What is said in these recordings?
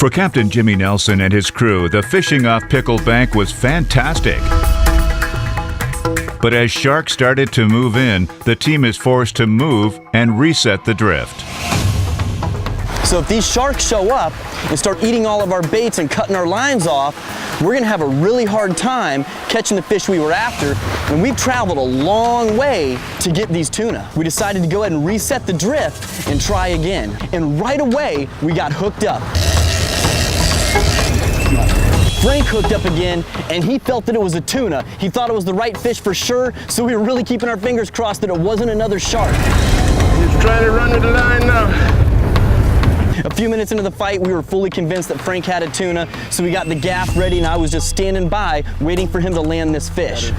For Captain Jimmy Nelson and his crew, the fishing off Pickle Bank was fantastic. But as sharks started to move in, the team is forced to move and reset the drift. So if these sharks show up and start eating all of our baits and cutting our lines off, we're gonna have a really hard time catching the fish we were after, and we've traveled a long way to get these tuna. We decided to go ahead and reset the drift and try again. And right away, we got hooked up. Frank hooked up again, and he felt that it was a tuna. He thought it was the right fish for sure, so we were really keeping our fingers crossed that it wasn't another shark. He's trying to run with the line now. A few minutes into the fight, we were fully convinced that Frank had a tuna, so we got the gaff ready, and I was just standing by, waiting for him to land this fish.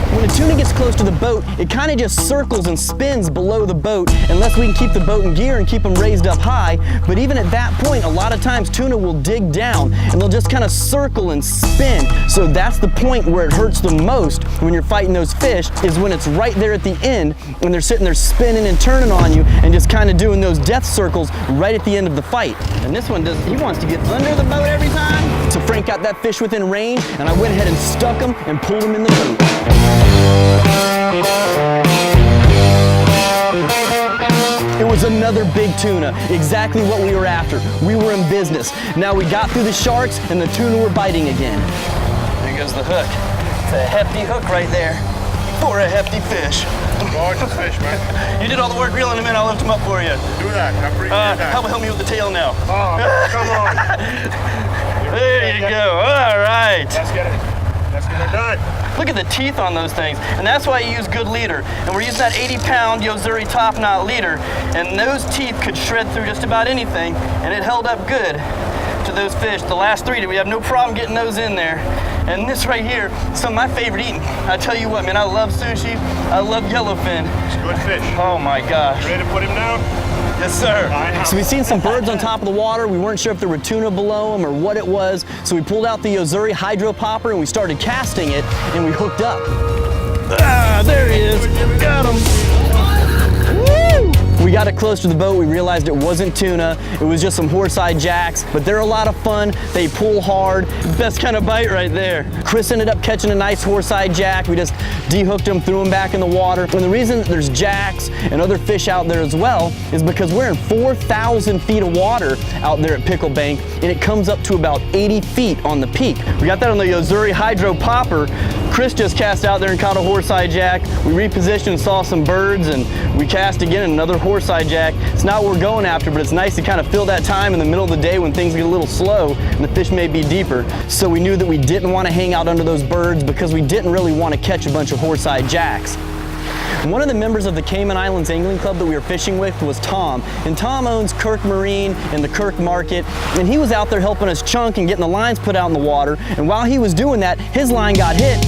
When a tuna gets close to the boat, it kind of just circles and spins below the boat unless we can keep the boat in gear and keep them raised up high. But even at that point, a lot of times tuna will dig down and they'll just kind of circle and spin. So that's the point where it hurts the most when you're fighting those fish, is when it's right there at the end and they're sitting there spinning and turning on you and just kind of doing those death circles right at the end of the fight. And this one he wants to get under the boat every time. So Frank got that fish within range, and I went ahead and stuck him and pulled him in the boat. It was another big tuna, exactly what we were after. We were in business. Now we got through the sharks and the tuna were biting again. There goes the hook. It's a hefty hook right there for a hefty fish. Gorgeous fish, man. You did all the work reeling him in. I'll lift him up for you. Do that. I appreciate that. Help me with the tail now. Oh, come on. There you go. All right. Let's get it. Let's get it done. Look at the teeth on those things, and that's why you use good leader. And we're using that 80-pound Yozuri top knot leader, and those teeth could shred through just about anything, and it held up good to those fish. The last three, we have no problem getting those in there. And this right here, some of my favorite eating. I tell you what, man, I love sushi. I love yellowfin. It's good fish. Oh my gosh. You ready to put him down? Yes, sir. So we've seen some birds on top of the water. We weren't sure if there were tuna below them or what it was. So we pulled out the Yozuri hydro popper and we started casting it, and we hooked up. Ah, there he is. Got him. Woo! We got it close to the boat. We realized it wasn't tuna. It was just some horse-eyed jacks, but they're a lot of fun. They pull hard. Best kind of bite right there. Chris ended up catching a nice horse-eyed jack. We just dehooked him, threw him back in the water. And the reason there's jacks and other fish out there as well is because we're in 4,000 feet of water out there at Pickle Bank, and it comes up to about 80 feet on the peak. We got that on the Yozuri hydro popper. Chris just cast out there and caught a horse-eyed jack. We repositioned, saw some birds, and we cast again another horse-eyed jack. It's not what we're going after, but it's nice to kind of fill that time in the middle of the day when things get a little slow and the fish may be deeper. So we knew that we didn't want to hang out under those birds because we didn't really want to catch a bunch of horse-eyed jacks. One of the members of the Cayman Islands Angling Club that we were fishing with was Tom. And Tom owns Kirk Marine and the Kirk Market. And he was out there helping us chunk and getting the lines put out in the water. And while he was doing that, his line got hit.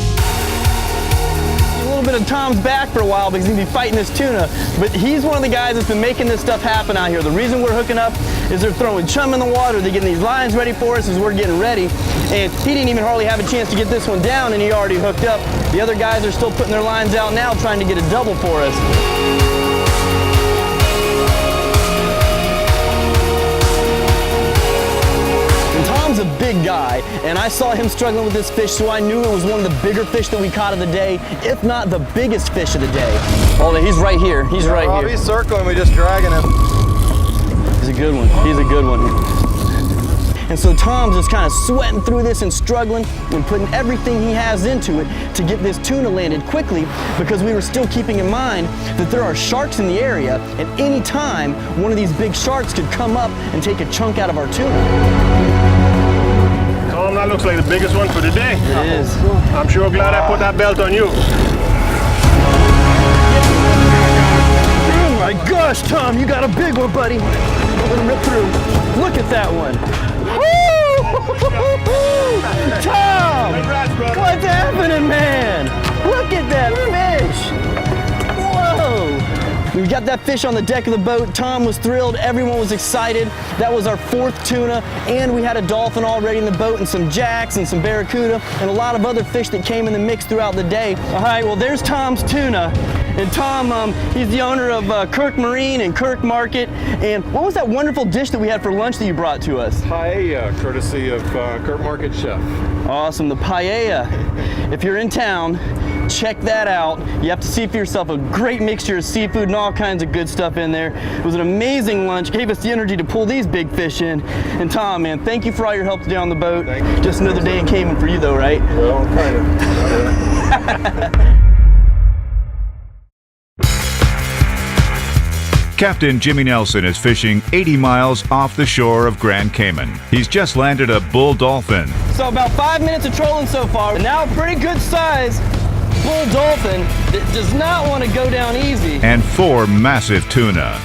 A little bit of Tom's back for a while because he'd be fighting this tuna, but he's one of the guys that's been making this stuff happen out here. The reason we're hooking up is they're throwing chum in the water, they're getting these lines ready for us as we're getting ready, and he didn't even hardly have a chance to get this one down and he already hooked up. The other guys are still putting their lines out now trying to get a double for us. Tom's a big guy, and I saw him struggling with this fish, so I knew it was one of the bigger fish that we caught of the day, if not the biggest fish of the day. Oh, he's right here. He's right here. He's circling. We're just dragging him. He's a good one. He's a good one. And so Tom's just kind of sweating through this and struggling and putting everything he has into it to get this tuna landed quickly, because we were still keeping in mind that there are sharks in the area, and any time one of these big sharks could come up and take a chunk out of our tuna. Tom, that looks like the biggest one for the day. It is. I'm sure glad I put that belt on you. Oh my gosh, Tom, you got a big one, buddy. Let him rip through. Look at that one. Tom! What's happening, man? Look at that fish! Whoa! We got that fish on the deck of the boat. Tom was thrilled. Everyone was excited. That was our 4th tuna, and we had a dolphin already in the boat, and some jacks, and some barracuda, and a lot of other fish that came in the mix throughout the day. All right, well, there's Tom's tuna. And Tom, he's the owner of Kirk Marine and Kirk Market. And what was that wonderful dish that we had for lunch that you brought to us? Paella, courtesy of Kirk Market chef. Awesome, the paella. If you're in town, check that out. You have to see for yourself a great mixture of seafood and all kinds of good stuff in there. It was an amazing lunch, gave us the energy to pull these big fish in. And Tom, man, thank you for all your help today on the boat. Thank you. Just another day in Cayman for you though, right? Well, kind of. Captain Jimmy Nelson is fishing 80 miles off the shore of Grand Cayman. He's just landed a bull dolphin. So about 5 minutes of trolling so far, and now a pretty good size bull dolphin that does not want to go down easy. And 4 massive tuna.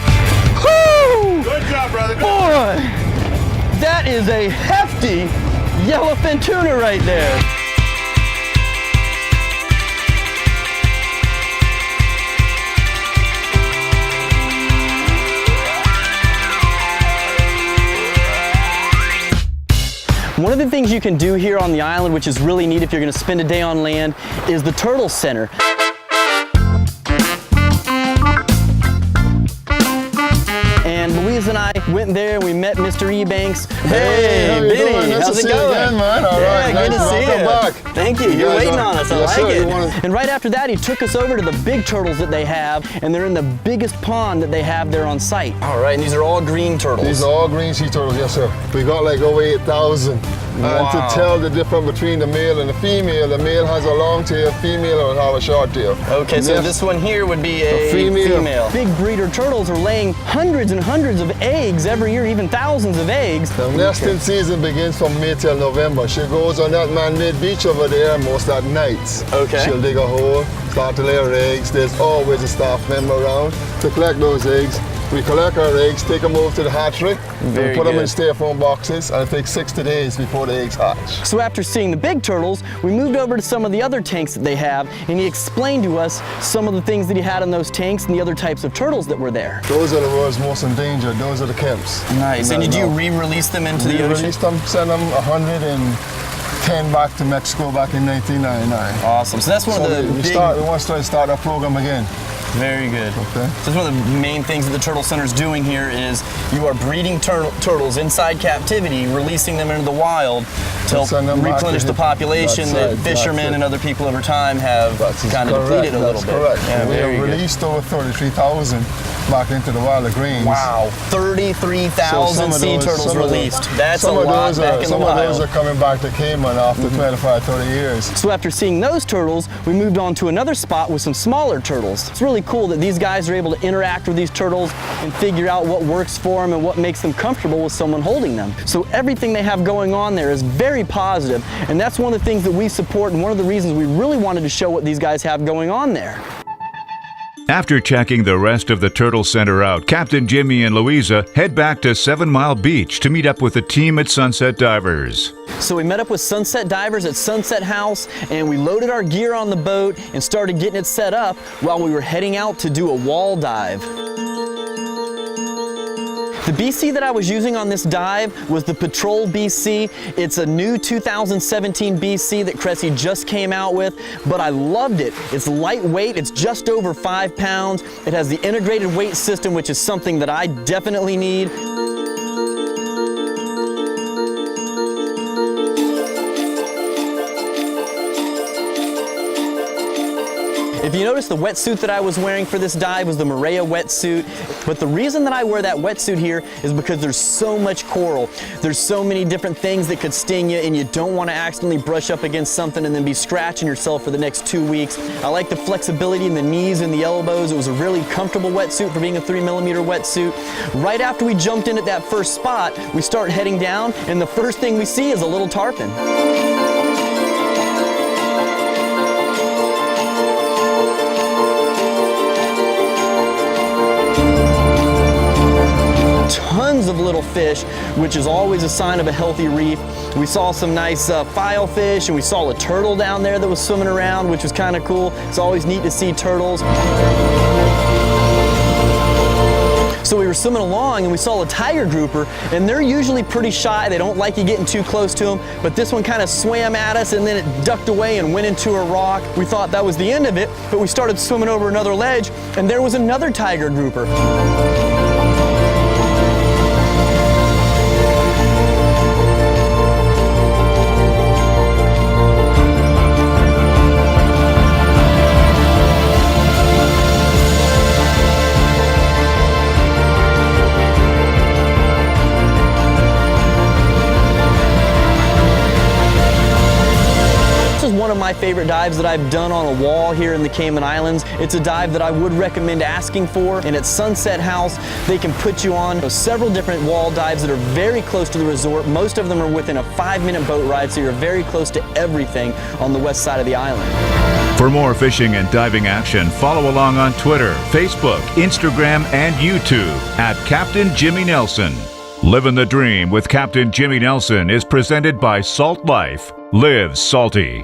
Woo! Good job, brother. Boy, that is a hefty yellowfin tuna right there. One of the things you can do here on the island, which is really neat if you're going to spend a day on land, is the Turtle Center. And Louise and I went there and we met Mr. Ebanks. Hey, how you Benny, doing? Nice how's to it see you going? again, man. All right, good to nice. see you. Welcome back. Thank you. You're guys waiting are- on us. I Yes, like sir. it. You wanna- And right after that, he took us over to the big turtles that they have, and they're in the biggest pond that they have there on site. All right, and these are all green turtles. These are all green sea turtles, yes, sir. We got like over 8,000. Wow. And to tell the difference between the male and the female has a long tail, female will have a short tail. Okay, so Yes. this one here would be a female. Big breeder turtles are laying hundreds and hundreds of eggs every year, even thousands of eggs. The nesting season begins from May till November. She goes on that man-made beach over there most at nights. Okay. She'll dig a hole, start to lay her eggs. There's always a staff member around to collect those eggs. We collect our eggs, take them over to the hatchery, Very and put them good. in styrofoam boxes, and it takes 60 days before the eggs hatch. So after seeing the big turtles, we moved over to some of the other tanks that they have, and he explained to us some of the things that he had in those tanks and the other types of turtles that were there. Those are the world's most endangered. Those are the Kemps. Nice. And did you re-release them into the We ocean? released them, sent them 110 back to Mexico back in 1999. Awesome. So that's one of the we big... want to start our program again. Very good. Okay. So that's one of the main things that the Turtle Center is doing here is you are breeding turtles inside captivity, releasing them into the wild to help send them back replenish to the population that's that it, fishermen that's it. and other people over time have kind of Correct, depleted a little that's bit. correct. Yeah, We very have good. released over 33,000 back into the wild of greens. Wow, 33,000 sea turtles released. That's a lot back in the Some of those wild. are coming back to Cayman after 25, 30 years. So after seeing those turtles, we moved on to another spot with some smaller turtles. It's really cool that these guys are able to interact with these turtles and figure out what works for them and what makes them comfortable with someone holding them. So everything they have going on there is very positive, and that's one of the things that we support and one of the reasons we really wanted to show what these guys have going on there. After checking the rest of the Turtle Center out, Captain Jimmy and Louisa head back to 7 Mile Beach to meet up with the team at Sunset Divers. So we met up with Sunset Divers at Sunset House, and we loaded our gear on the boat and started getting it set up while we were heading out to do a wall dive. The BC that I was using on this dive was the Patrol BC. It's a new 2017 BC that Cressy just came out with, but I loved it. It's lightweight, it's just over 5 pounds. It has the integrated weight system, which is something that I definitely need. If you notice, the wetsuit that I was wearing for this dive was the Maria wetsuit, but the reason that I wear that wetsuit here is because there's so much coral. There's so many different things that could sting you, and you don't want to accidentally brush up against something and then be scratching yourself for the next 2 weeks. I like the flexibility in the knees and the elbows. It was a really comfortable wetsuit for being a 3mm wetsuit. Right after we jumped in at that first spot, we start heading down, and the first thing we see is a little tarpon. Tons of little fish, which is always a sign of a healthy reef. We saw some nice filefish, and we saw a turtle down there that was swimming around, which was kind of cool. It's always neat to see turtles. So we were swimming along and we saw a tiger grouper, and they're usually pretty shy. They don't like you getting too close to them, but this one kind of swam at us and then it ducked away and went into a rock. We thought that was the end of it, but we started swimming over another ledge and there was another tiger grouper. One of my favorite dives that I've done on a wall here in the Cayman Islands. It's a dive that I would recommend asking for, and at Sunset House they can put you on several different wall dives that are very close to the resort. Most of them are within a 5-minute boat ride, so you're very close to everything on the west side of the island. For more fishing and diving action, follow along on Twitter, Facebook, Instagram, and YouTube at Captain Jimmy Nelson. Livin the Dream with Captain Jimmy Nelson is presented by Salt Life. Live salty.